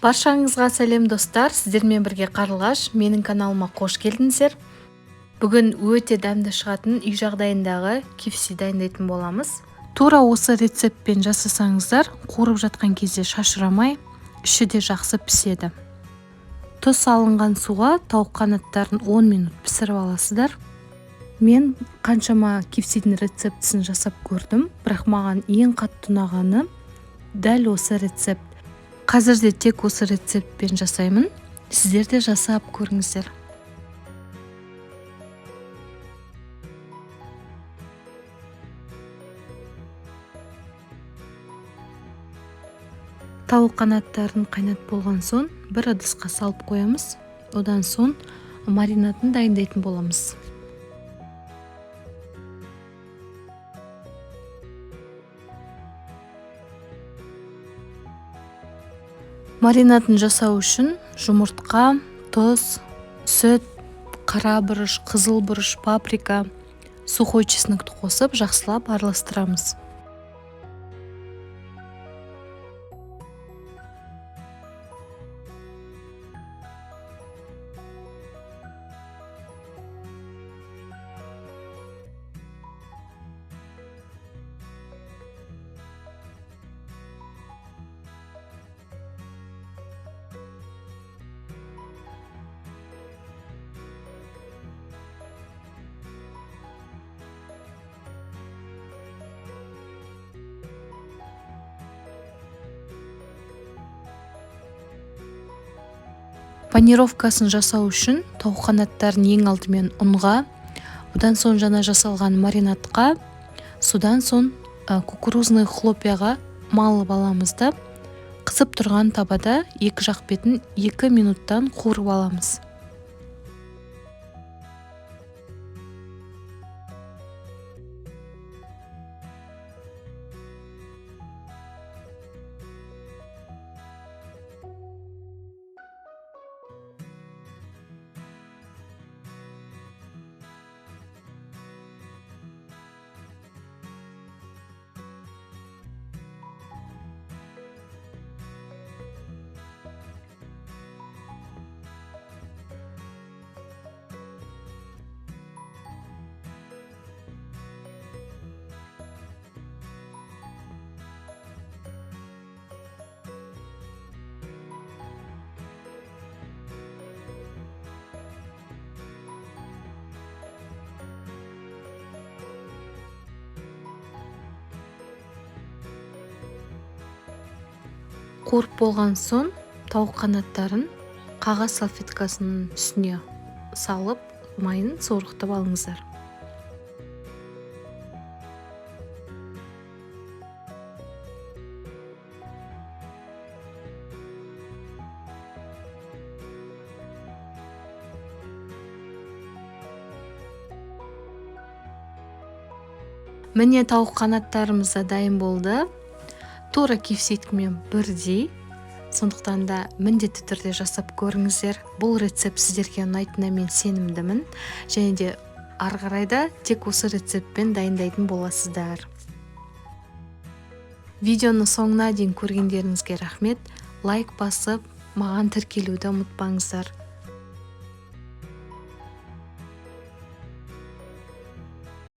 Баршаңызға сәлем достар, сіздермен бірге Қарлығаш, менің каналыма қош келдіңіздер. Бүгін өте дәмді шығатын үй жағдайындағы кефси дайындайтын боламыз. Тура осы рецептпен жасасаңыздар, қуырып жатқан кезде шашырамай, іші де жақсы піседі. Тұз салынған суға тауық қанаттарын 10 минут пісіріп аласыздар. Мен қаншама кефсидің рецептісін жасап көрдім, бірақ маған ең қатты ұнағаны дәл осы рецепт. Қазірде тек осы рецептпен жасаймын. Сіздер де жасап көріңіздер. Тауық қанаттарын қайнат болған соң, бір ыдысқа салып қоямыз. Одан соң маринатын дайындайтын боламыз. Маринатын жасау үшін жұмыртқа, тұз, сүт, қара бұрыш, қызыл бұрыш, паприка, сухой чеснокты қосып жақсылап араластырамыз. Панировкасын жасау үшін тауық қанаттарын ең алдымен ұнға, одан соң жаңа жасалған маринатқа, содан соң кукурузный хлопьяға малып аламыз да, қызып тұрған табада екі жақ бетін 2 минуттан қуырып аламыз. Қуырып болған соң тауық қанаттарын қағаз салфеткасының үстіне салып, майын сорғытып алыңыздар. Міне тауық қанаттарымыз да дайын болды. Тура кефсимен бірдей, сондықтан да міндетті түрде жасап көріңіздер. Бұл рецепт сіздерге ұнайтынына мен сенімдімін, және де ары қарай да тек осы рецептпен дайындайтын боласыздар. Видеоны соңына дейін көргендеріңізге рахмет. Лайк басып, маған тіркелуді ұмытпаңыздар.